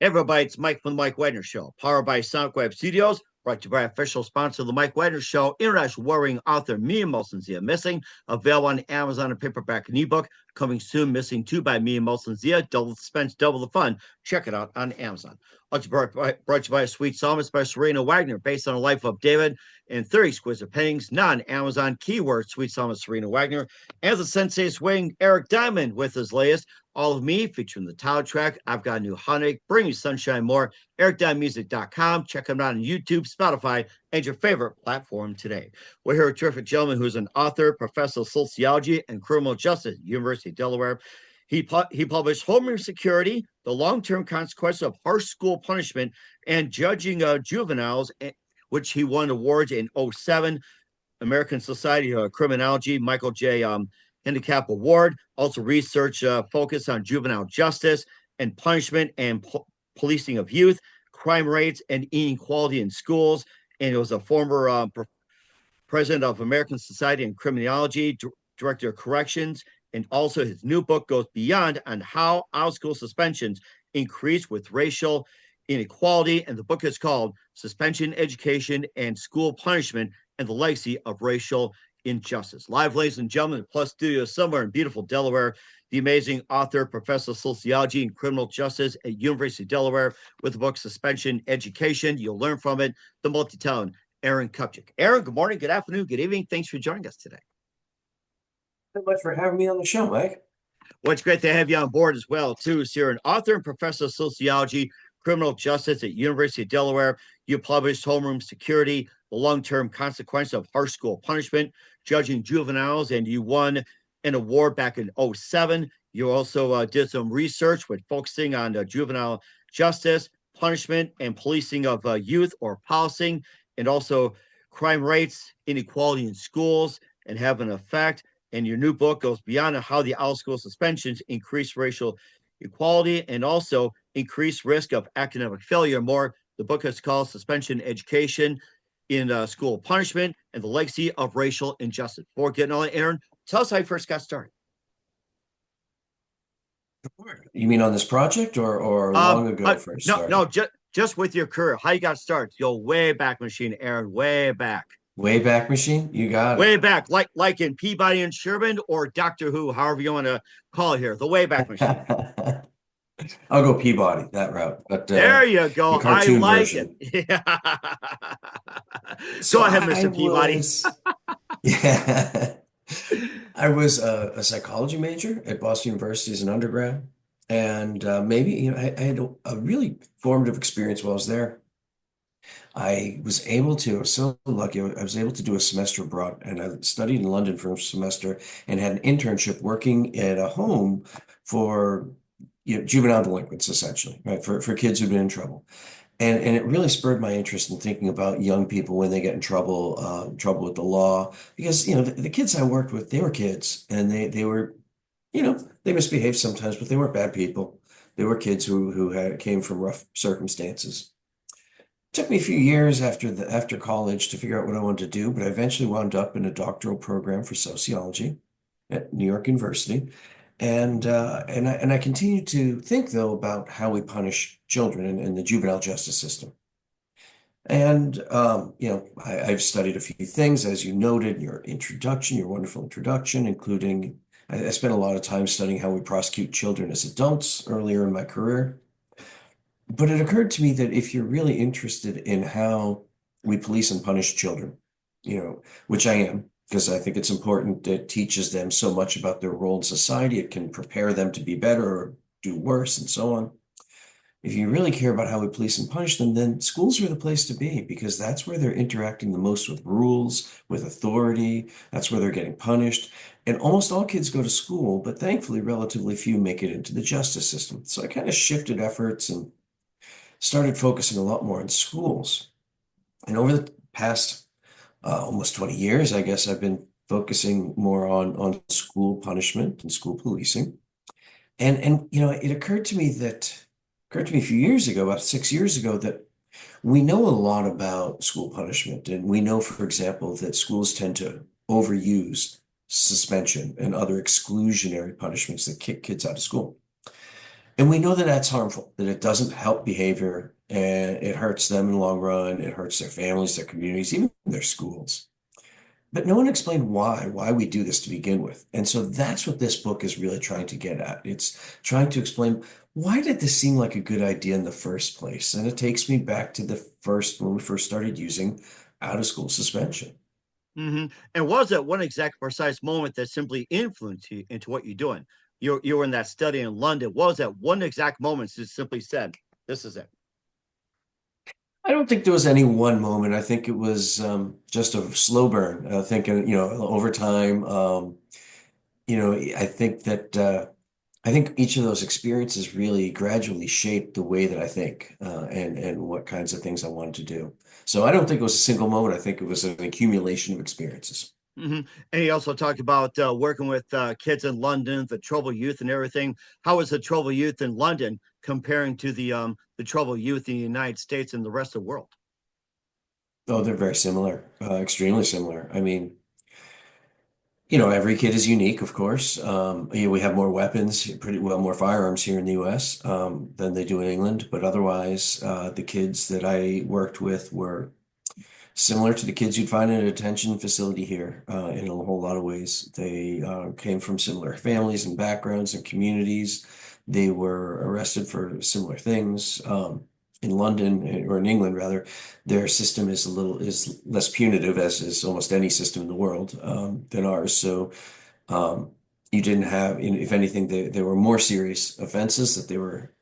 Everybody, it's Mike from the Mike Wagner Show, powered by SoundWeb Studios, brought to you by official sponsor of the Mike Wagner Show, international warring author Mia Molson Zia Missing, available on Amazon and paperback and ebook, coming soon, Missing 2 by Mia Molson Zia, double the suspense, double the fun. Check it out on Amazon. Also brought to you by Sweet Psalmist by Serena Wagner, based on the life of David and 30 exquisite paintings, non-Amazon keyword, Sweet Psalmist Serena Wagner, and the Sensei Swing, Eric Diamond, with his latest, All of Me, featuring the title track, I've Got a New Heartache, Bring You Sunshine More, ericdiamondmusic.com. Check him out on YouTube, Spotify, and your favorite platform today. We're here with a terrific gentleman who's an author, professor of sociology and criminal justice at University of Delaware. He published Homeroom Security, The Long-Term Consequences of Harsh School Punishment and Judging Juveniles, which he won awards in 2007, American Society of Criminology, Michael J. Handicap Award. Also research focused on juvenile justice and punishment and policing of youth, crime rates, and inequality in schools. And he was a former president of American Society of Criminology, director of corrections. And also his new book goes beyond on how out-of-school suspensions increase with racial inequality. And the book is called Suspension, Education, and School Punishment and the Legacy of Racial Injustice. Live, ladies and gentlemen, Plus Studio somewhere in beautiful Delaware, the amazing author, professor of sociology and criminal justice at University of Delaware, with the book Suspension, Education. You'll learn from it, the multi-talented Aaron Kupchik. Aaron, good morning, good afternoon, good evening. Thanks for joining us today. Thank you much for having me on the show, Mike. Well, it's great to have you on board as well, too. So you're an author and professor of sociology, criminal justice at University of Delaware. You published Homeroom Security, The Long-Term Consequences of Harsh School Punishment, Judging Juveniles, and you won an award back in 2007. You also did some research with focusing on juvenile justice, punishment, and policing of youth or policing, and also crime rates, inequality in schools, and have an effect. And your new book goes beyond how the out-of-school suspensions increase racial equality and also increase risk of academic failure. More, the book is called Suspension, Education in School Punishment and the Legacy of Racial Injustice. Before getting on, Aaron, tell us how you first got started. You mean on this project or long ago first started? No, just with your career, how you got started. Go way back machine, Aaron, way back. Way back machine? You got it. Way back, like in Peabody and Sherman or Doctor Who, however you want to call it here, the way back machine. I'll go Peabody, that route. But there you go. I like version. It. Yeah. So go ahead, Mr. Peabody. Yeah. I was a psychology major at Boston University as an undergrad. And maybe, I had a really formative experience while I was there. I was so lucky, I was able to do a semester abroad, and I studied in London for a semester and had an internship working at a home for juvenile delinquents, essentially, right? For kids who've been in trouble. And it really spurred my interest in thinking about young people when they get in trouble with the law, because, the kids I worked with, they were kids, and they were, they misbehaved sometimes, but they weren't bad people. They were kids who came from rough circumstances. Took me a few years after college to figure out what I wanted to do, but I eventually wound up in a doctoral program for sociology at New York University. And I continue to think, though, about how we punish children in the juvenile justice system. And, I've studied a few things, as you noted in your wonderful introduction, including I spent a lot of time studying how we prosecute children as adults earlier in my career. But it occurred to me that if you're really interested in how we police and punish children, which I am, because I think it's important, it teaches them so much about their role in society. It can prepare them to be better or do worse and so on. If you really care about how we police and punish them, then schools are the place to be, because that's where they're interacting the most with rules, with authority. That's where they're getting punished. And almost all kids go to school, but thankfully relatively few make it into the justice system. So I kind of shifted efforts and started focusing a lot more on schools. And over the past almost 20 years, I guess, I've been focusing more on school punishment and school policing. And it occurred to me a few years ago, about 6 years ago, that we know a lot about school punishment. And we know, for example, that schools tend to overuse suspension and other exclusionary punishments that kick kids out of school. And we know that that's harmful, that it doesn't help behavior and it hurts them in the long run. It hurts their families, their communities, even their schools. But no one explained why we do this to begin with. And so that's what this book is really trying to get at. It's trying to explain why did this seem like a good idea in the first place? And it takes me back to when we first started using out of school suspension. And was that one exact precise moment that simply influenced you into what you're doing? You were in that study in London. Was that one exact moment that simply said, "This is it"? I don't think there was any one moment. I think it was just a slow burn. Thinking, over time, I think that I think each of those experiences really gradually shaped the way that I think and what kinds of things I wanted to do. So I don't think it was a single moment. I think it was an accumulation of experiences. hmm And he also talked about working with kids in London, the troubled youth, and everything. How is the troubled youth in London comparing to the troubled youth in the United States and the rest of the world? Oh, they're very similar, extremely similar. I mean, every kid is unique, of course. We have more weapons, pretty well more firearms here in the U.S. Than they do in England, but otherwise, the kids that I worked with were similar to the kids you'd find in a detention facility here, in a whole lot of ways. They came from similar families and backgrounds and communities. They were arrested for similar things. In London, or in England rather, their system is less punitive, as is almost any system in the world, than ours. So um, you didn't have, if anything, there were more serious offenses that they were,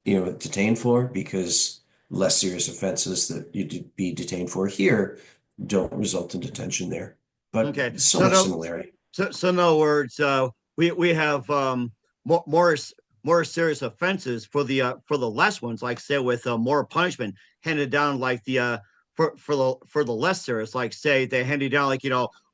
detained for, because less serious offenses that you'd be detained for here don't result in detention there. But Okay, so much similarity. so in other words, we have more more serious offenses for the less ones, like say with more punishment handed down, like the for the less serious, like say they handed down like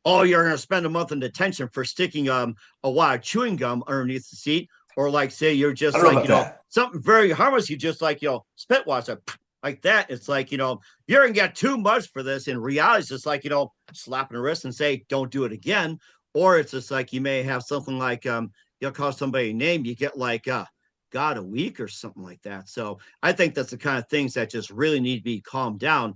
oh, you're going to spend a month in detention for sticking a wad of chewing gum underneath the seat, or like say you're I just don't know like about that. something very harmless, you just like spit wash it like that. It's like you're gonna get too much for this. In reality, it's just like slapping the wrist and say don't do it again. Or it's just like you may have something like you'll call somebody a name, you get like God a week or something like that. So I think that's the kind of things that just really need to be calmed down.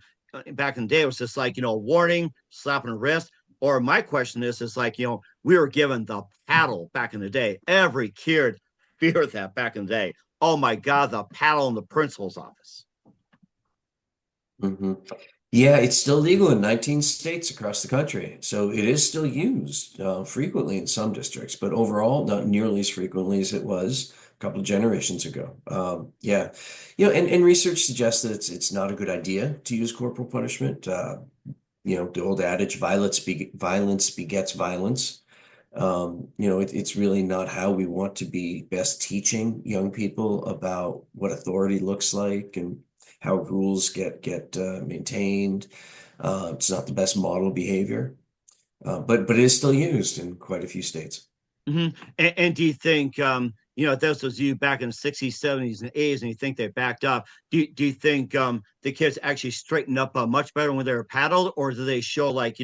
Back in the day, it was just like warning, slapping the wrist. Or my question is like we were given the paddle back in the day. Every kid feared that back in the day. Oh my God, the paddle in the principal's office. Hmm. Yeah, it's still legal in 19 states across the country. So it is still used frequently in some districts, but overall, not nearly as frequently as it was a couple of generations ago. Yeah, and research suggests that it's not a good idea to use corporal punishment. The old adage, violence begets violence. It's really not how we want to be best teaching young people about what authority looks like and how rules get maintained. It's not the best model behavior, but it is still used in quite a few states. And do you think, if this was you back in the 60s, 70s, and 80s, and you think they backed up, do you think the kids actually straightened up much better when they were paddled, or do they show like,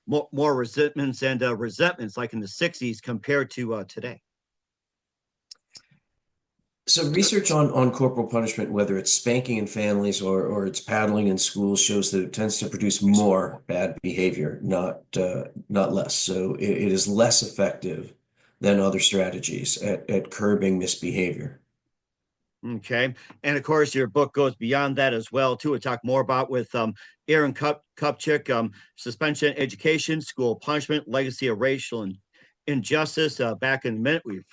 more resentments and resentments like in the 60s compared to today? So research on corporal punishment, whether it's spanking in families or it's paddling in schools, shows that it tends to produce more bad behavior, not less. So it is less effective than other strategies at curbing misbehavior. Okay. And of course, your book goes beyond that as well, too. We talk more about with Aaron Kupchik, suspension, education, school punishment, legacy of racial and injustice. Back in a minute, you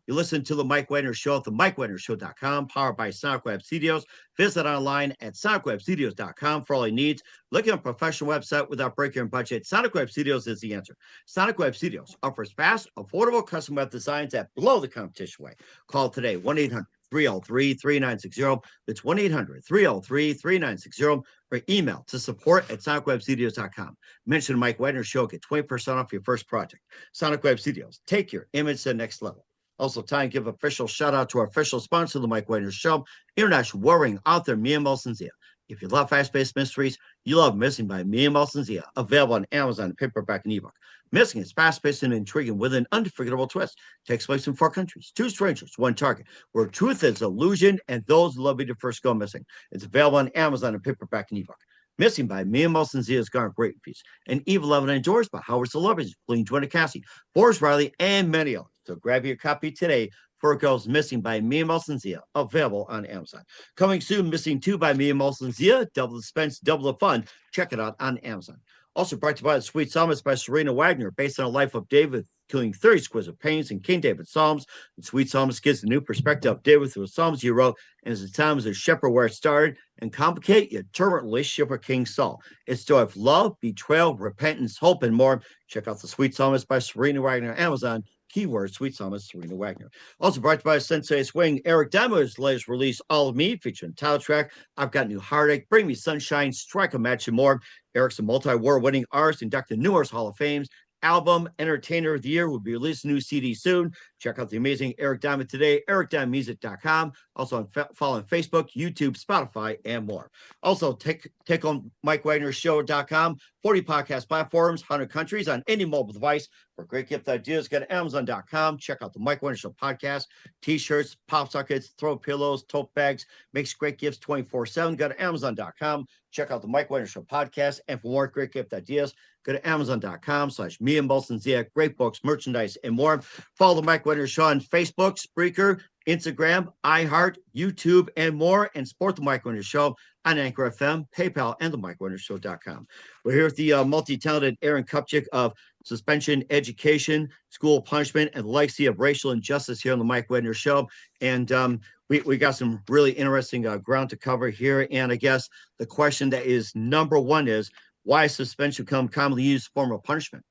listen to the Mike Wagner Show at the MikeWagnerShow.com, powered by Sonic Web Studios. Visit online at SonicWebStudios.com for all your needs. Looking at a professional website without breaking your budget, Sonic Web Studios is the answer. Sonic Web Studios offers fast, affordable custom web designs that blow the competition away. Call today, 1-800 303 3960. That's 1 800 303 3960. Or email to support at sonicwebstudios.com. Mention Mike Wagner Show, get 20% off your first project. Sonic Web Studios, take your image to the next level. Also, time to give official shout out to our official sponsor of the Mike Wagner Show, international warring author Mia Molson-Zia. If you love fast-paced mysteries, you love Missing by Mia Molson-Zia, available on Amazon, paperback and ebook. Missing is fast-paced and intriguing with an unforgettable twist. Takes place in four countries, two strangers, one target, where truth is illusion and those loving to first go missing. It's available on Amazon in paperback and ebook. Missing by Mia Molson Zia's garnered great reviews. And Evil Evan enjoys by Howard celebrities, including Joanna Cassie, Boris Riley, and many others. So grab your copy today for Girls Missing by Mia Molson Zia, available on Amazon. Coming soon, Missing 2 by Mia Molson Zia, double the suspense, double the fun. Check it out on Amazon. Also brought to you by The Sweet Psalmist by Serena Wagner, based on the life of David, killing 30 exquisite pains in King David's Psalms. The Sweet Psalmist gives a new perspective of David through the Psalms he wrote and his time as a shepherd where it started, and complicate your turbulent relationship with King Saul. It's story of love, betrayal, repentance, hope, and more. Check out The Sweet Psalmist by Serena Wagner on Amazon. Keyword Sweet Psalmist Serena Wagner. Also brought to you by Sensei Swing, Eric Damo's latest release, All of Me, featuring title track, I've Got New Heartache, Bring Me Sunshine, Strike a Match, and more. Eric's a multi-award winning artist, inducted numerous Hall of Fames. Album Entertainer of the Year will be releasing a new CD soon. Check out the amazing Eric Diamond today, ericdiamondmusic.com. Also follow on Facebook, YouTube, Spotify, and more. Also, take on MikeWagnerShow.com, 40 podcast platforms, 100 countries on any mobile device. For great gift ideas, go to Amazon.com. Check out the Mike Wagner Show podcast, t-shirts, pop sockets, throw pillows, tote bags, makes great gifts 24/7. Go to Amazon.com. Check out the Mike Wagner Show podcast. And for more great gift ideas, go to Amazon.com/Mia Molson Zia. Great books, merchandise, and more. Follow the Mike Wagner Show on Facebook, Spreaker, Instagram, iHeart, YouTube, and more. And support the Mike Wagner Show on Anchor FM, PayPal, and the MikeWagnerShow.com. We're here with the multi-talented Aaron Kupchik of Suspension Education, School Punishment, and the Legacy of Racial Injustice here on the Mike Wagner Show. And we got some really interesting ground to cover here. And I guess the question that is number one is, why has suspension become commonly used form of punishment?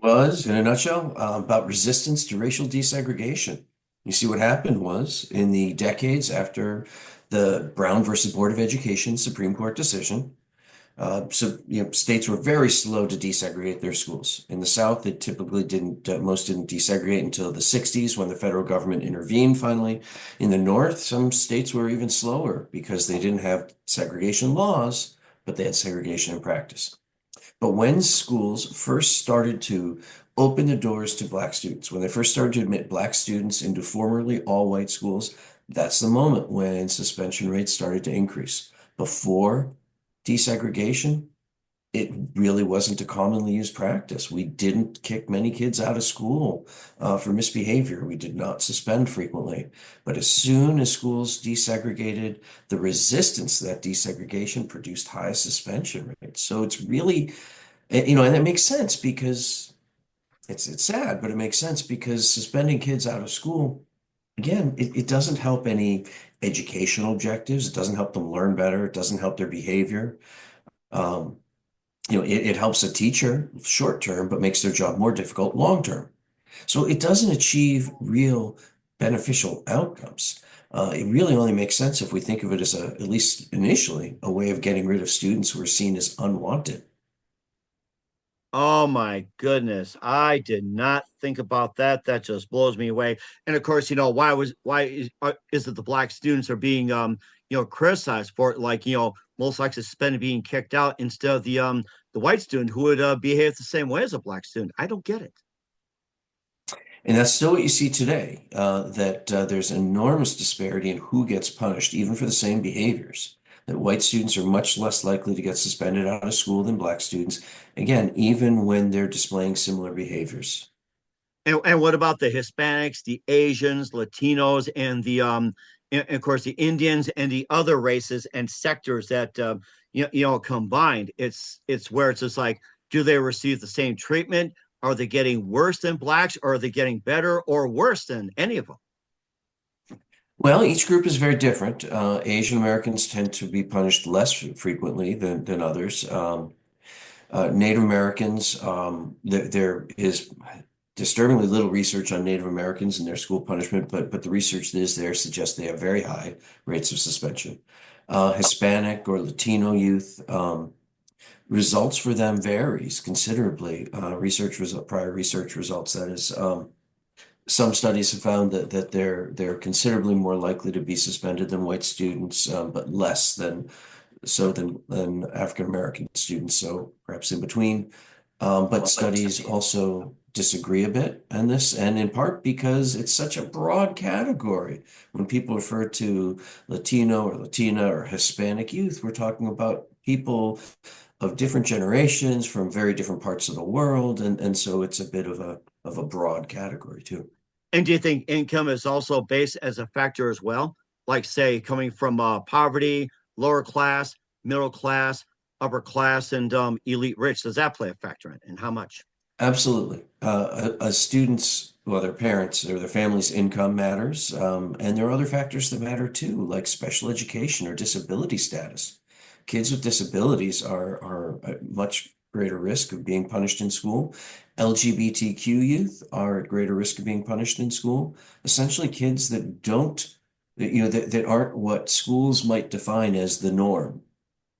Was, in a nutshell, about resistance to racial desegregation. You see, what happened was in the decades after the Brown versus Board of Education Supreme Court decision, states were very slow to desegregate their schools. In the South, it typically most didn't desegregate until the 60s when the federal government intervened finally. In the North, some states were even slower because they didn't have segregation laws, but they had segregation in practice. But when schools first started to open the doors to Black students, when they first started to admit Black students into formerly all-white schools, that's the moment when suspension rates started to increase. Before desegregation, it really wasn't a commonly used practice. We didn't kick many kids out of school for misbehavior. We did not suspend frequently. But as soon as schools desegregated, the resistance to that desegregation produced high suspension rates. So it's really, and that makes sense because it's sad, but it makes sense because suspending kids out of school, again, it doesn't help any educational objectives. It doesn't help them learn better. It doesn't help their behavior. It helps a teacher short term, but makes their job more difficult long term. So it doesn't achieve real beneficial outcomes. It really only makes sense if we think of it as at least initially, a way of getting rid of students who are seen as unwanted. Oh my goodness. I did not think about that. That just blows me away. And of course, why is it the Black students are being criticized for it, like, most likely suspended, being kicked out, instead of the white student who would behave the same way as a Black student? I don't get it. And that's still what you see today, that there's enormous disparity in who gets punished, even for the same behaviors. That white students are much less likely to get suspended out of school than Black students, again, even when they're displaying similar behaviors. And what about the Hispanics, the Asians, Latinos, and and of course the Indians and the other races and sectors that combined? It's where it's just like, do they receive the same treatment? Are they getting worse than Blacks? Or are they getting better or worse than any of them? Well, each group is very different. Asian Americans tend to be punished less frequently than others. Native Americans, there is disturbingly little research on Native Americans and their school punishment, but the research that is there suggests they have very high rates of suspension. Hispanic or Latino youth, results for them varies considerably. Prior research results, that is. Some studies have found that they're considerably more likely to be suspended than white students, but less than so than African American students, so perhaps in between. But studies also disagree a bit on this, and in part because it's such a broad category. When people refer to Latino or Latina or Hispanic youth, we're talking about people of different generations from very different parts of the world, and so it's a bit of a broad category too. And do you think income is also based as a factor as well? Like, say, coming from poverty, lower class, middle class, upper class, and elite rich. Does that play a factor in? And how much? Absolutely. A student's, well, their parents or their family's income matters. And there are other factors that matter too, like special education or disability status. Kids with disabilities are at much greater risk of being punished in school. LGBTQ youth are at greater risk of being punished in school. Essentially, kids that don't, that aren't what schools might define as the norm,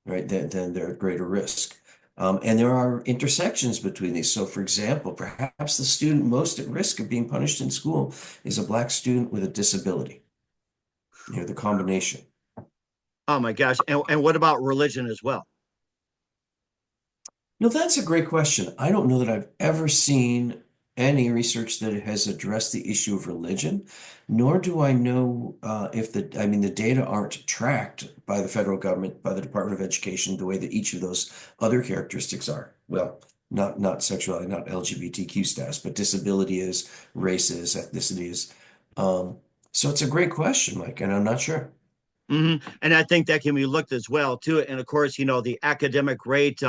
right? Then they're at greater risk. And there are intersections between these. So, for example, perhaps the student most at risk of being punished in school is a Black student with a disability, the combination. Oh my gosh. And what about religion as well? No, that's a great question. I don't know that I've ever seen any research that has addressed the issue of religion, nor do I know if I mean, the data aren't tracked by the federal government, by the Department of Education, the way that each of those other characteristics are. Well, not sexuality, not LGBTQ status, but disability is, race is, ethnicity is. So it's a great question, Mike, and I'm not sure. And I think that can be looked as well too. And of course, the academic rate,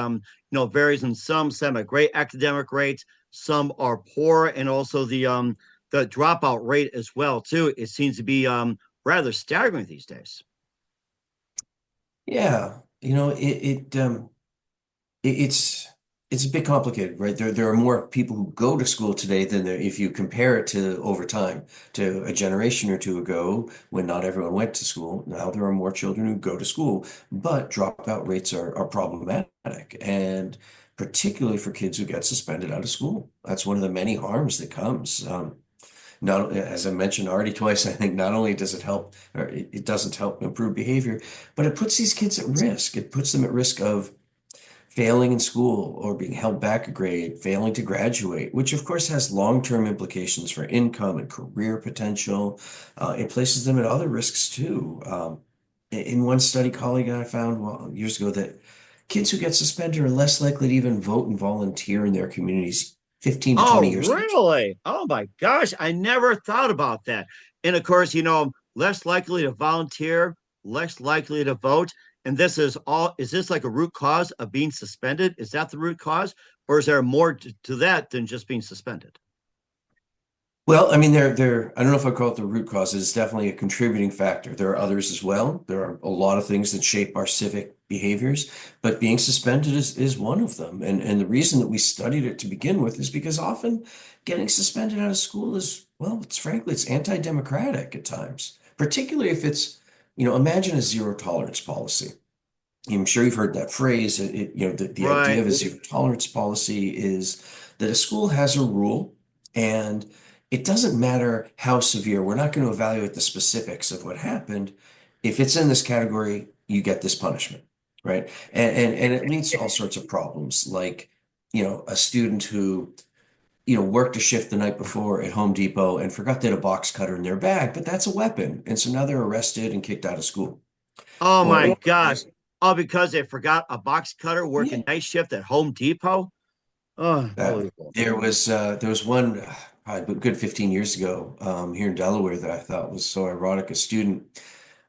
varies in some have great academic rates, some are poor, and also the dropout rate as well too. It seems to be rather staggering these days. Yeah, it's it's a bit complicated, right? There are more people who go to school today than there, if you compare it to over time, to a generation or two ago when not everyone went to school. Now there are more children who go to school, but dropout rates are problematic, and particularly for kids who get suspended out of school. That's one of the many harms that comes. Not as I mentioned already twice, I think not only does it help, or it doesn't help improve behavior, but it puts these kids at risk. It puts them at risk of failing in school or being held back a grade, failing to graduate, which of course has long-term implications for income and career potential. It places them at other risks too. In one study, colleague and I found, well, years ago, that kids who get suspended are less likely to even vote and volunteer in their communities 15 to Oh, 20 years later. really? Oh my gosh, I never thought about that. And of course, less likely to volunteer, less likely to vote. And is this like a root cause of being suspended? Is that the root cause? Or is there more to that than just being suspended? Well, I mean, I don't know if I call it the root cause. It's definitely a contributing factor. There are others as well. There are a lot of things that shape our civic behaviors, but being suspended is one of them. And the reason that we studied it to begin with is because often getting suspended out of school is, well, it's anti-democratic at times, particularly if it's, imagine a zero tolerance policy. I'm sure you've heard that phrase. The idea Right. of a zero tolerance policy is that a school has a rule, and it doesn't matter how severe. We're not going to evaluate the specifics of what happened. If it's in this category, you get this punishment, right? And it leads to all sorts of problems, like, a student who, worked a shift the night before at Home Depot and forgot they had a box cutter in their bag, but that's a weapon. And so now they're arrested and kicked out of school. Oh my Or, gosh. Oh, because they forgot a box cutter yeah. working night shift at Home Depot? Oh, unbelievable. There was one probably a good 15 years ago here in Delaware that I thought was so ironic. A student,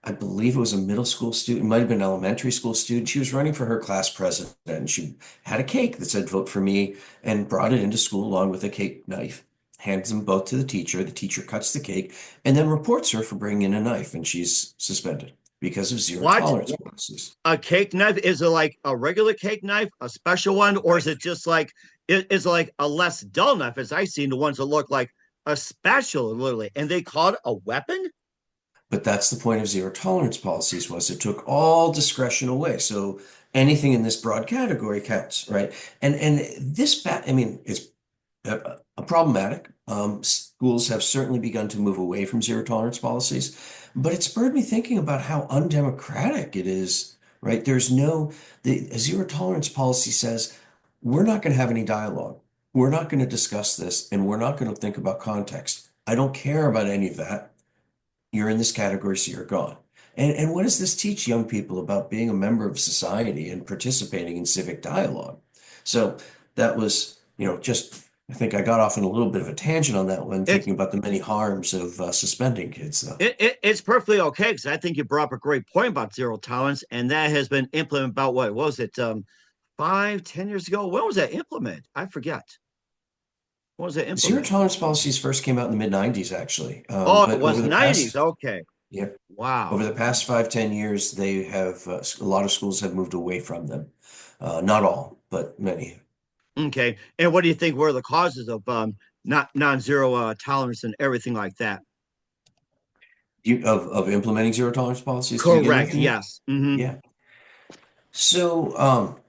I believe it was a middle school student, it might have been an elementary school student. She was running for her class president, and she had a cake that said "Vote for me" and brought it into school along with a cake knife. Hands them both to the teacher. The teacher cuts the cake and then reports her for bringing in a knife, and she's suspended because of zero What? tolerance policies. A cake knife? Is it like a regular cake knife, a special one, or is it just like it's like a less dull knife, as I've seen the ones that look like a spatula, literally, and they call it a weapon? But that's the point of zero tolerance policies was it took all discretion away. So anything in this broad category counts, right? And I mean, it's problematic. Schools have certainly begun to move away from zero tolerance policies, but it spurred me thinking about how undemocratic it is right? The zero tolerance policy says we're not going to have any dialogue. We're not going to discuss this, and we're not going to think about context. I don't care about any of that. You're in this category, so you're gone. And what does this teach young people about being a member of society and participating in civic dialogue? So that was, just I think I got off on a little bit of a tangent on that one, It's thinking about the many harms of suspending kids, though. it's perfectly okay because I think you brought up a great point about zero tolerance, and that has been implemented about what was it, 5, 10 years ago? When was that implemented? I forget. When was that Zero implemented? tolerance policies first came out in the mid 90s, actually. Oh, it But was '90s. Okay, yeah, over wow. the past 5, 10 years, they have a lot of schools have moved away from them. Not all, but many. Okay, and what do you think were the causes of not non-zero tolerance and everything like that? Of implementing zero tolerance policies to begin with, Correct. you mean? Yes. Hmm. Yeah. So,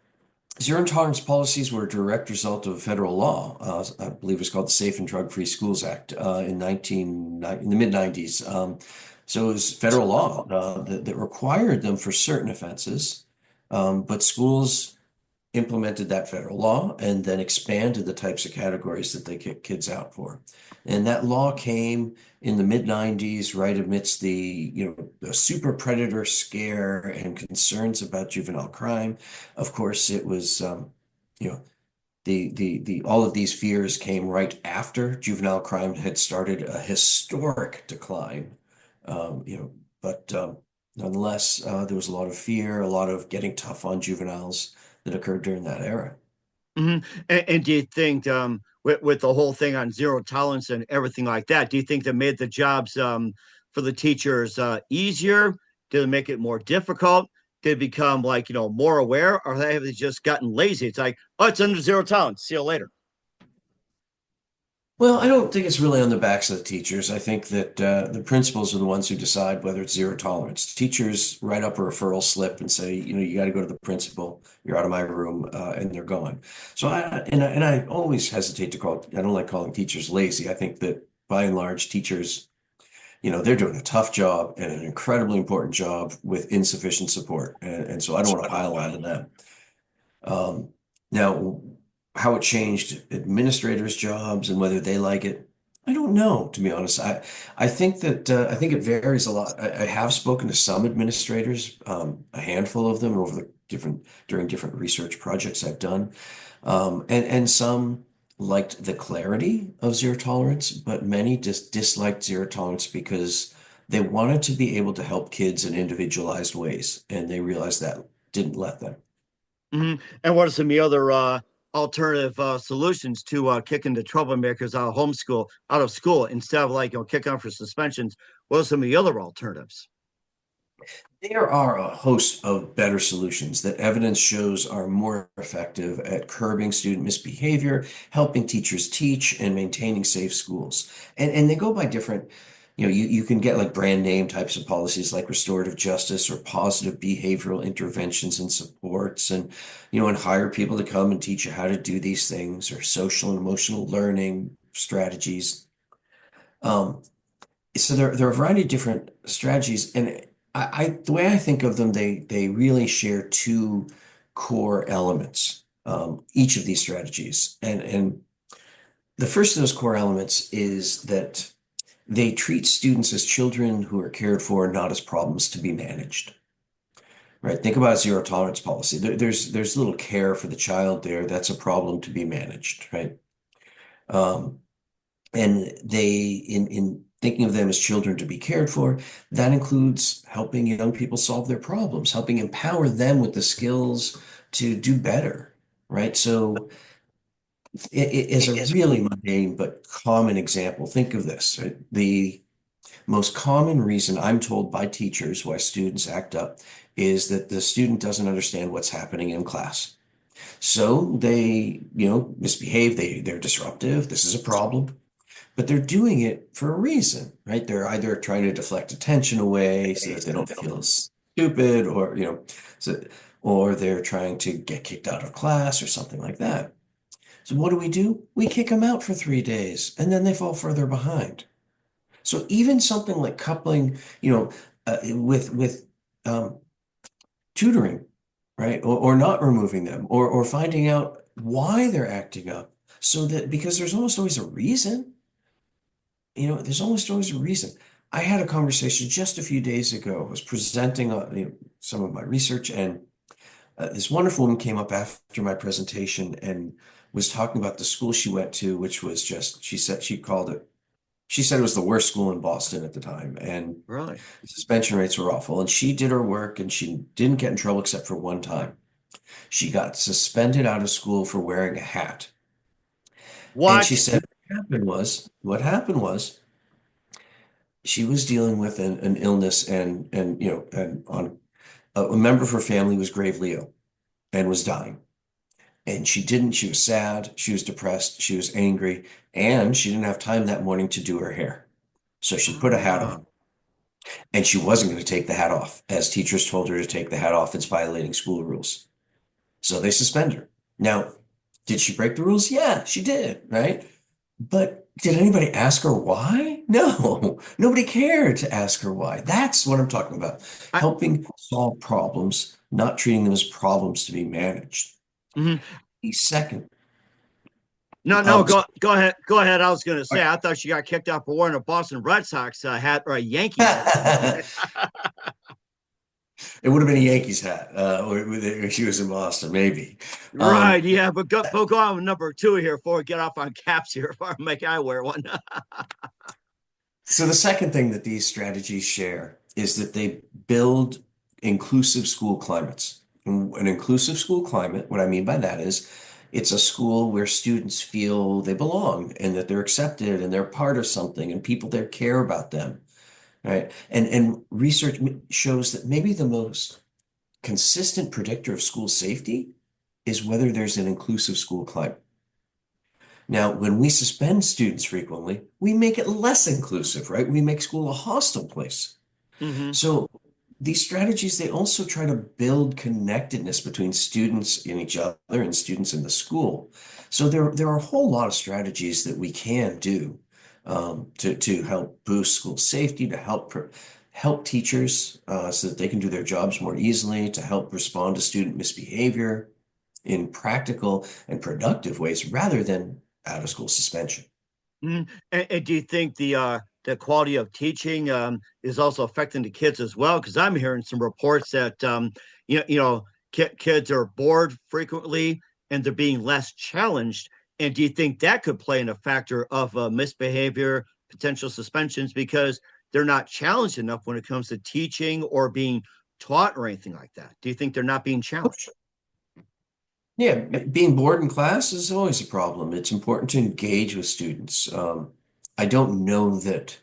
zero tolerance policies were a direct result of federal law. I believe it was called the Safe and Drug-Free Schools Act in the mid 90s. So it was federal law that required them for certain offenses, but schools implemented that federal law and then expanded the types of categories that they kick kids out for. And that law came in the mid 90s, right amidst the super predator scare and concerns about juvenile crime. Of course, it was, you know, the all of these fears came right after juvenile crime had started a historic decline. Um, you know, but nonetheless, there was a lot of fear, a lot of getting tough on juveniles that occurred during that era. Hmm. And do you think with the whole thing on zero tolerance and everything like that, do you think that made the jobs for the teachers easier? Did it make it more difficult? Did it become like more aware, or have they just gotten lazy? It's like, oh, it's under zero tolerance. See you later. Well, I don't think it's really on the backs of the teachers. I think that the principals are the ones who decide whether it's zero tolerance. Teachers write up a referral slip and say, you got to go to the principal. You're out of my room, and they're gone. So I always hesitate to call. I don't like calling teachers lazy. I think that by and large, teachers, they're doing a tough job and an incredibly important job with insufficient support, and so I don't want to pile on to them. Um, Now, how it changed administrators' jobs and whether they like it, I don't know, to be honest. I think it varies a lot. I have spoken to some administrators, a handful of them over the during different research projects I've done, and some liked the clarity of zero tolerance, but many just disliked zero tolerance because they wanted to be able to help kids in individualized ways, and they realized that didn't let them. Hmm. And what are some of the other alternative solutions to kicking the troublemakers out of school instead of like kicking them for suspensions? What are some of the other alternatives? There are a host of better solutions that evidence shows are more effective at curbing student misbehavior, helping teachers teach, and maintaining safe schools. And they go by different, you can get like brand name types of policies like restorative justice or positive behavioral interventions and supports, and hire people to come and teach you how to do these things, or social and emotional learning strategies. Um, so there are a variety of different strategies, and the way I think of them, they really share two core elements. Each of these strategies, and the first of those core elements is that they treat students as children who are cared for, not as problems to be managed. Right? Think about a zero tolerance policy. There's little care for the child there. That's a problem to be managed, right? Um, And in thinking of them as children to be cared for, that includes helping young people solve their problems, helping empower them with the skills to do better, right? So it is a really mundane but common example. Think of this, right? The most common reason I'm told by teachers why students act up is that the student doesn't understand what's happening in class. So they, misbehave, they're disruptive. This is a problem. But they're doing it for a reason, right? They're either trying to deflect attention away so that they don't feel stupid, so, or they're trying to get kicked out of class or something like that. So what do? We kick them out for 3 days and then they fall further behind. So even something like coupling, with um, tutoring, right? Or not removing them, or finding out why they're acting up. So that because there's almost always a reason, there's almost always a reason. I had a conversation just a few days ago. I was presenting some of my research, and this wonderful woman came up after my presentation and was talking about the school she went to, which was just, she said it was the worst school in Boston at the time, and Really? suspension rates were awful. And she did her work and she didn't get in trouble except for one time. She got suspended out of school for wearing a hat. And she What? said what happened was she was dealing with an illness and on a member of her family was gravely ill and was dying. And she was sad, she was depressed, she was angry, and she didn't have time that morning to do her hair. So she put a hat Ah. on and she wasn't going to take the hat off. As teachers told her to take the hat off, it's violating school rules. So they suspend her. Now, did she break the rules? Yeah, she did, right? But did anybody ask her why? No, nobody cared to ask her why. That's what I'm talking about. I, Helping solve problems, not treating them as problems to be managed. mhm. The second, No, no, um, go ahead. Go ahead. I was going to say, sorry. I thought she got kicked out for wearing a Boston Red Sox hat or a Yankees hat. It would have been a Yankees hat, or she was in Boston, maybe. Right. Um, Yeah. But go on with number two here before we get off on caps here, before I make I wear one. so the second thing that these strategies share is that they build inclusive school climates. And an inclusive school climate, what I mean by that is it's a school where students feel they belong and that they're accepted and they're part of something and people there care about them, right? And research shows that maybe the most consistent predictor of school safety is whether there's an inclusive school climate. Now, when we suspend students frequently, we make it less inclusive, right? We make school a hostile place. Hmm. So these strategies, they also try to build connectedness between students and each other and students in the school. So there are a whole lot of strategies that we can do to help boost school safety, to help teachers so that they can do their jobs more easily, to help respond to student misbehavior in practical and productive ways rather than out of school suspension. Hmm. And do you think the quality of teaching is also affecting the kids as well? Because I'm hearing some reports that kids are bored frequently and they're being less challenged. And do you think that could play in a factor of misbehavior, potential suspensions, because they're not challenged enough when it comes to teaching or being taught or anything like that? Do you think they're not being challenged? Yeah, being bored in class is always a problem. It's important to engage with students. I don't know that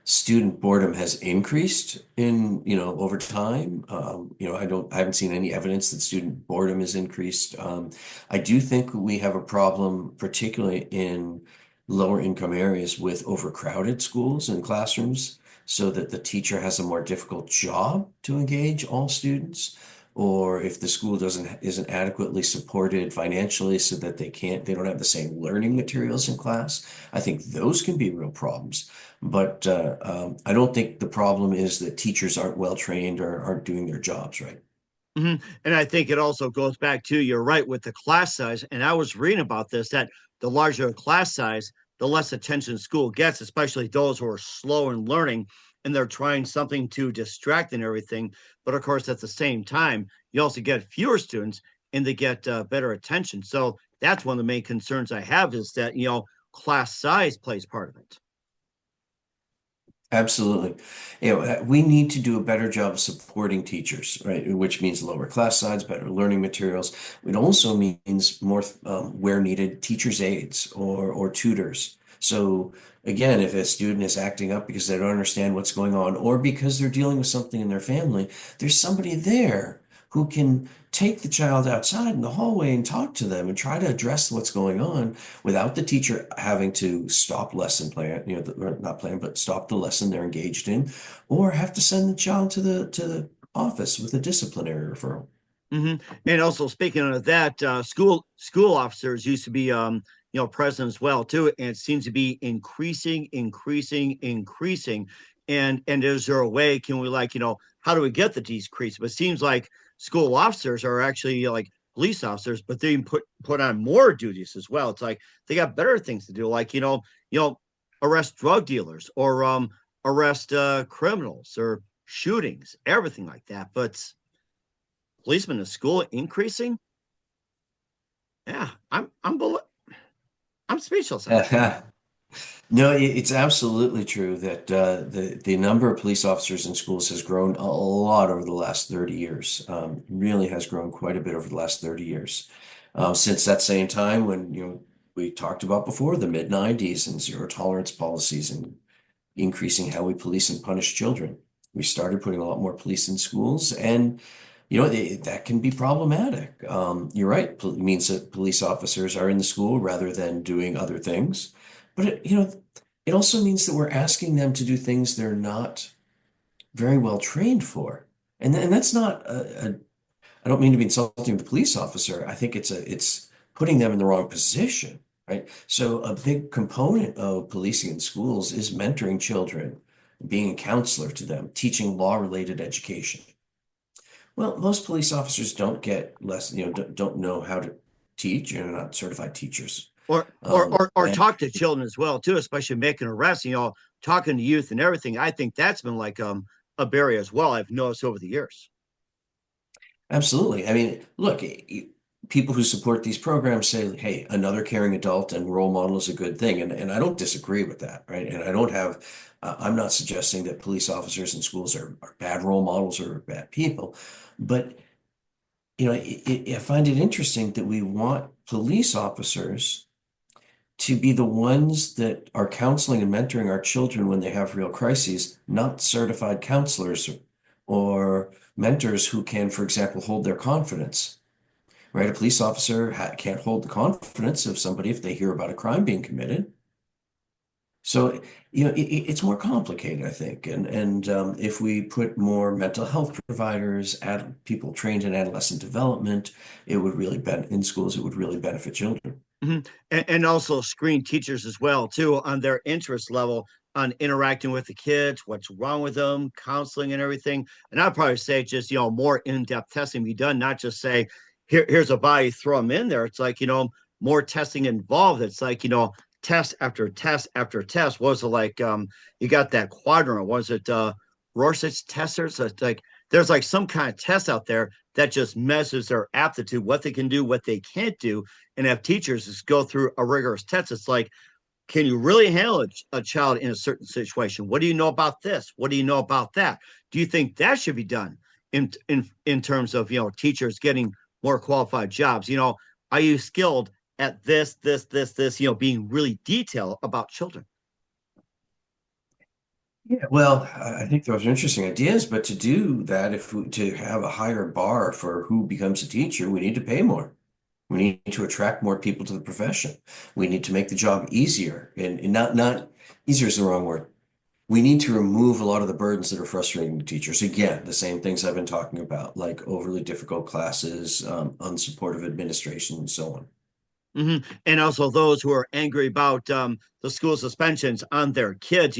student boredom has increased over time. I haven't seen any evidence that student boredom has increased. I do think we have a problem, particularly in lower income areas with overcrowded schools and classrooms, so that the teacher has a more difficult job to engage all students. Or if the school isn't adequately supported financially so that they don't have the same learning materials in class, I think those can be real problems. But I don't think the problem is that teachers aren't well trained or aren't doing their jobs right. And I think it also goes back to you're right with the class size. And I was reading about this that the larger the class size, the less attention school gets, especially those who are slow in learning and they're trying something to distract and everything. But of course, at the same time, you also get fewer students and they get better attention. So that's one of the main concerns I have is that, class size plays part of it. Absolutely. We need to do a better job of supporting teachers, right? Which means lower class size, better learning materials. It also means more, where needed, teachers' aides or tutors. So again, if a student is acting up because they don't understand what's going on or because they're dealing with something in their family, there's somebody there who can take the child outside in the hallway and talk to them and try to address what's going on without the teacher having to stop lesson plan, or not plan, but stop the lesson they're engaged in, or have to send the child to the office with a disciplinary referral. Hmm. And also speaking of that, school officers used to be present as well too, and it seems to be increasing, increasing, increasing. And is there a way can we how do we get the decrease? But it seems like school officers are actually like police officers, but they put on more duties as well. It's like they got better things to do, like arrest drug dealers or arrest criminals or shootings, everything like that. But policemen in school increasing, yeah, I'm speechless on that. No, it's absolutely true that the number of police officers in schools has grown a lot over the last 30 years. Really has grown quite a bit over the last 30 years. Since that same time when we talked about before the mid 90s and zero tolerance policies and increasing how we police and punish children. We started putting a lot more police in schools, and that can be problematic. You're right. It means that police officers are in the school rather than doing other things. But it also means that we're asking them to do things they're not very well trained for. And that's not I don't mean to be insulting the police officer. I think it's putting them in the wrong position, right? So a big component of policing in schools is mentoring children, being a counselor to them, teaching law-related education. Well, most police officers don't get less, don't know how to teach, and are not certified teachers. Or And talk to children as well too, especially making arrests. Talking to youth and everything. I think that's been like a barrier as well. I've noticed over the years. Absolutely. I mean, look, people who support these programs say, hey, another caring adult and role model is a good thing. And I don't disagree with that, right? And I don't have, I'm not suggesting that police officers in schools are bad role models or bad people. But, I find it interesting that we want police officers to be the ones that are counseling and mentoring our children when they have real crises, not certified counselors or mentors who can, for example, hold their confidence, right? A police officer can't hold the confidence of somebody if they hear about a crime being committed. So, it's more complicated, I think. And if we put more mental health providers, add people trained in adolescent development, it would really in schools, it would really benefit children. Mm-hmm. And also screen teachers as well too on their interest level on interacting with the kids, what's wrong with them, counseling and everything. And I'd probably say just more in-depth testing be done, not just say here's a body, throw them in there. It's like more testing involved. It's like test after test after test. Was it like you got that quadrant? Was it Rorschach testers? So it's like there's like some kind of test out there that just measures their aptitude, what they can do, what they can't do, and have teachers just go through a rigorous test. It's like, can you really handle a child in a certain situation? What do you know about this? What do you know about that? Do you think that should be done in terms of teachers getting more qualified jobs? Are you skilled at this? Being really detailed about children. Yeah, well, I think those are interesting ideas, but to do that, to have a higher bar for who becomes a teacher, we need to pay more. We need to attract more people to the profession. We need to make the job easier, and not easier is the wrong word. We need to remove a lot of the burdens that are frustrating to teachers. Again, the same things I've been talking about, like overly difficult classes, unsupportive administration, and so on. And also those who are angry about the school suspensions on their kids.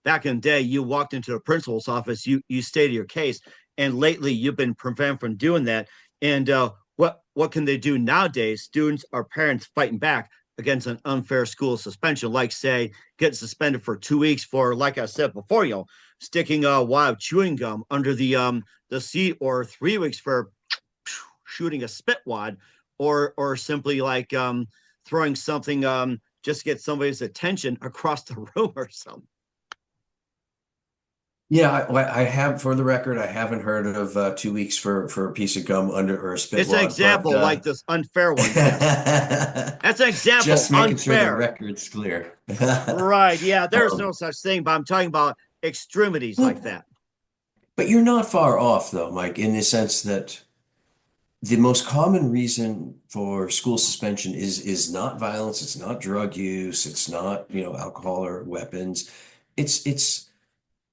Back in the day, you walked into the principal's office, you stated your case, and lately you've been prevented from doing that. And what can they do nowadays? Students or parents fighting back against an unfair school suspension, like say get suspended for 2 weeks for, like I said before, sticking a wad of chewing gum under the seat, or 3 weeks for shooting a spit wad, or simply like throwing something just to get somebody's attention across the room or something. Yeah, I have, for the record, I haven't heard of 2 weeks for a piece of gum under or a spit It's an wad, but example like this unfair one. Yes, that's an example. just making sure the Unfair. record's clear. Right. Yeah, there's no Um, such thing, but I'm talking about extremities but like that. but you're not far off though, Mike, in the sense that the most common reason for school suspension is not violence, it's not drug use, it's not, alcohol or weapons. It's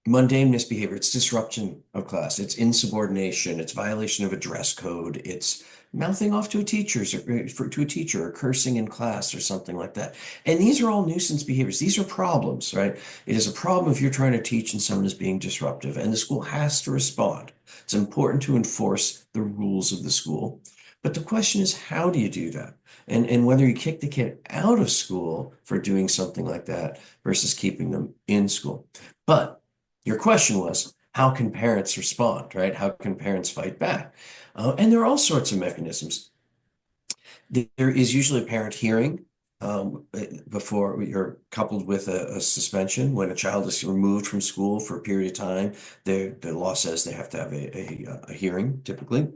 mundane misbehavior. It's disruption of class. It's insubordination. It's violation of a dress code. It's mouthing off to a to a teacher or cursing in class or something like that. And these are all nuisance behaviors. These are problems, right? It is a problem if you're trying to teach and someone is being disruptive, and the school has to respond. It's important to enforce the rules of the school. But the question is, how do you do that? And whether you kick the kid out of school for doing something like that versus keeping them in school. But your question was, how can parents respond, right? How can parents fight back? And there are all sorts of mechanisms. There is usually a parent hearing before you're coupled with a suspension. When a child is removed from school for a period of time, the law says they have to have a hearing typically.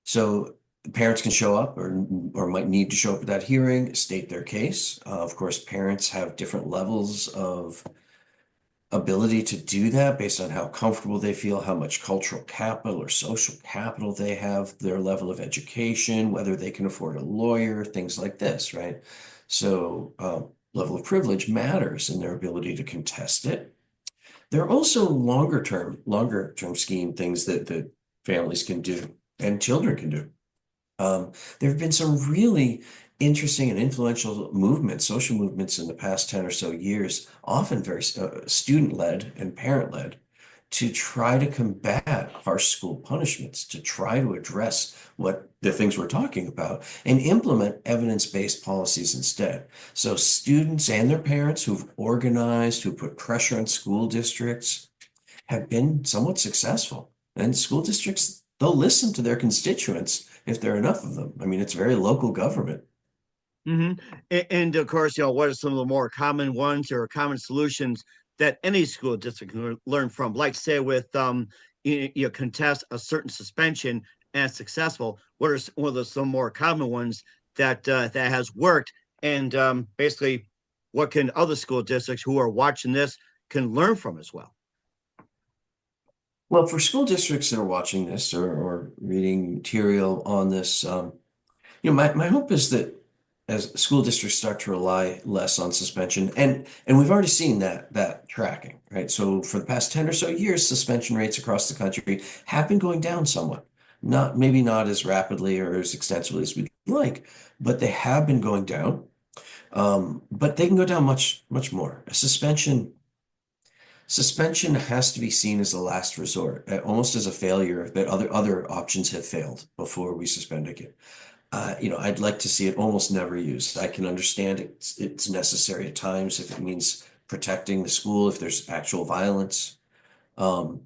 So parents can show up or might need to show up at that hearing, state their case. Of course, parents have different levels of ability to do that based on how comfortable they feel, how much cultural capital or social capital they have, their level of education, whether they can afford a lawyer, things like this, right? So, level of privilege matters in their ability to contest it. There are also longer term scheme things that families can do and children can do. There have been some really interesting and influential movements, social movements in the past 10 or so years, often very student-led and parent-led, to try to combat harsh school punishments, to try to address what the things we're talking about and implement evidence-based policies instead. So students and their parents who've organized, who put pressure on school districts, have been somewhat successful. And school districts, they'll listen to their constituents if there are enough of them. I mean, it's very local government. Hmm. And of course, what are some of the more common ones or common solutions that any school district can learn from? Like, say, with you contest a certain suspension and successful. What are one of the some more common ones that has worked? And basically, what can other school districts who are watching this can learn from as well? Well, for school districts that are watching this or reading material on this, my hope is that as school districts start to rely less on suspension, and we've already seen that tracking, right? So for the past 10 or so years, suspension rates across the country have been going down somewhat. Maybe not as rapidly or as extensively as we'd like, but they have been going down. But they can go down much, much more. Suspension has to be seen as a last resort, almost as a failure that other options have failed before we suspend a kid. I'd like to see it almost never used. I can understand it's necessary at times if it means protecting the school, if there's actual violence, um,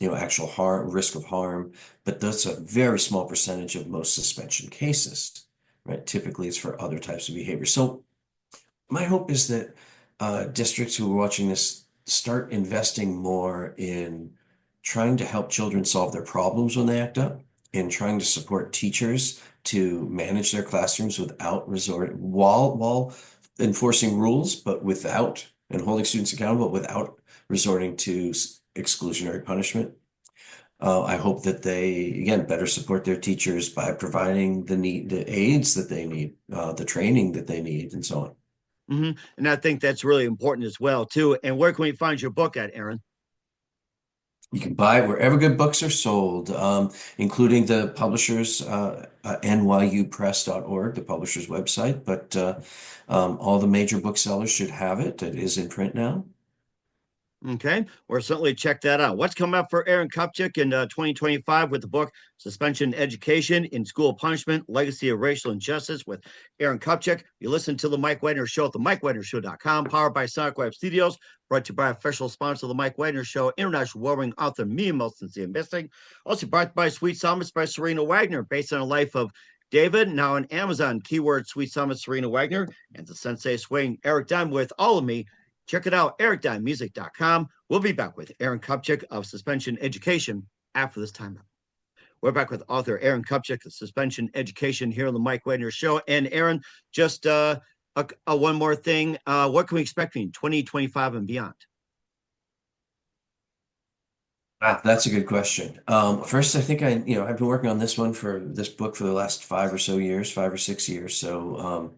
actual harm, risk of harm, but that's a very small percentage of most suspension cases, right? Typically, it's for other types of behavior. So my hope is that districts who are watching this start investing more in trying to help children solve their problems when they act up, and trying to support teachers to manage their classrooms without resort while enforcing rules, but without and holding students accountable without resorting to exclusionary punishment. I hope that they, again, better support their teachers by providing the aids that they need, the training that they need, and so on. And I think that's really important as well too. And where can we find your book at, Aaron? You can buy it wherever good books are sold, including the publishers, nyupress.org, the publisher's website. But all the major booksellers should have it. It is in print now. Okay, or certainly check that out. What's coming up for Aaron Kupchik in 2025 with the book Suspension Education in School Punishment, Legacy of Racial Injustice with Aaron Kupchik. You listen to The Mike Wagner Show at themikewagnershow.com, powered by Sonic Web Studios, brought to you by official sponsor of The Mike Wagner Show, international warring author Mia Molson Missing. Also brought by Sweet Summits by Serena Wagner, based on the life of David, now on Amazon. Keyword Sweet Summit Serena Wagner, and the Sensei Swing Eric Dunn with all of me. Check it out, ericdimemusic.com. We'll be back with Aaron Kupchik of Suspension Education after this time. We're back with author Aaron Kupchik of Suspension Education here on the Mike Wagner Show. And Aaron, just one more thing. What can we expect in 2025 and beyond? That's a good question. First, I think I've been working on this book for the last 5 or 6 years. So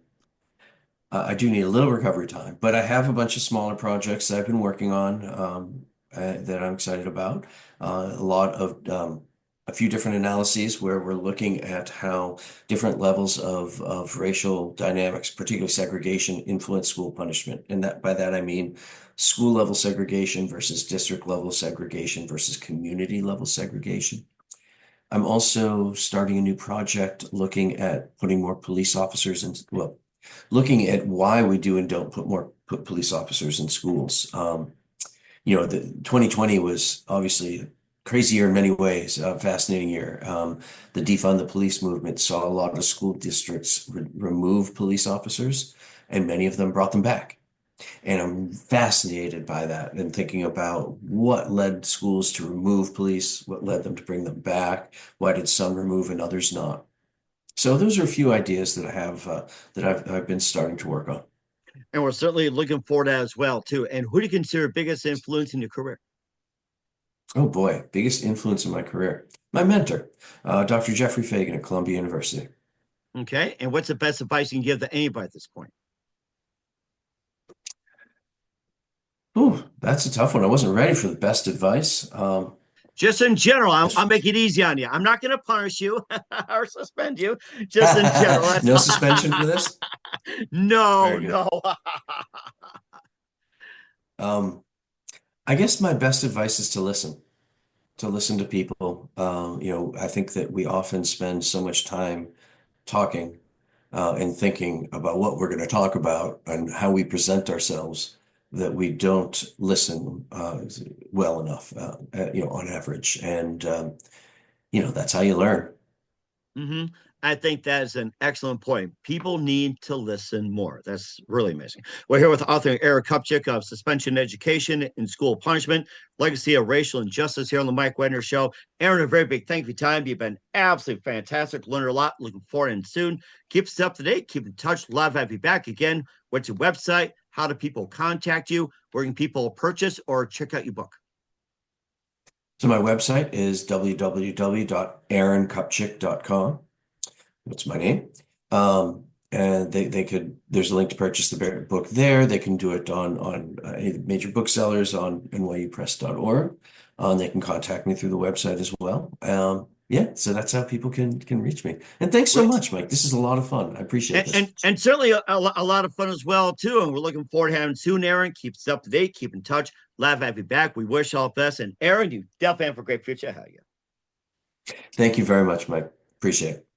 I do need a little recovery time, but I have a bunch of smaller projects that I've been working on that I'm excited about. A lot of a few different analyses where we're looking at how different levels of racial dynamics, particularly segregation, influence school punishment. And that by that I mean school level segregation versus district level segregation versus community level segregation. I'm also starting a new project looking at putting more police officers in, well, looking at why we do and don't put police officers in schools. The 2020 was obviously a crazy year in many ways, a fascinating year. The defund the police movement saw a lot of school districts remove police officers, and many of them brought them back. And I'm fascinated by that and thinking about what led schools to remove police, what led them to bring them back, why did some remove and others not. So those are a few ideas that I have that I've been starting to work on. And we're certainly looking forward to that as well, too. And who do you consider biggest influence in your career? Oh boy, biggest influence in my career. My mentor, Dr. Jeffrey Fagan at Columbia University. Okay. And what's the best advice you can give to anybody at this point? Oh, that's a tough one. I wasn't ready for the best advice. Just in general, I'll make it easy on you. I'm not going to punish you or suspend you. Just in general. That's No suspension for this? no, Very good. no. Um, I guess my best advice is to listen to people. I think that we often spend so much time talking and thinking about what we're going to talk about and how we present ourselves that we don't listen well enough, on average. And, that's how you learn. hmm I think that is an excellent point. People need to listen more. That's really amazing. We're here with author Aaron Kupchik of Suspension Education and School Punishment, Legacy of Racial Injustice here on the Mike Wagner Show. Aaron, a very big thank you for your time. You've been absolutely fantastic. Learned a lot. Looking forward and soon. Keep us up to date. Keep in touch. Love to have you back again. What's your website? How do people contact you? Where can people purchase or check out your book? So my website is www.aaronkupchik.com. That's my name. And there's a link to purchase the book there. They can do it on major booksellers on nyupress.org. And they can contact me through the website as well. Yeah, so that's how people can reach me. And thanks so Great. much, Mike. This is a lot of fun. I appreciate this. And certainly a lot of fun as well too. And we're looking forward to having soon, Aaron. Keep us up to date. Keep in touch. Love to have you back. We wish all the best. And Aaron, you definitely have a great future ahead of you. Thank you very much, Mike. Appreciate it.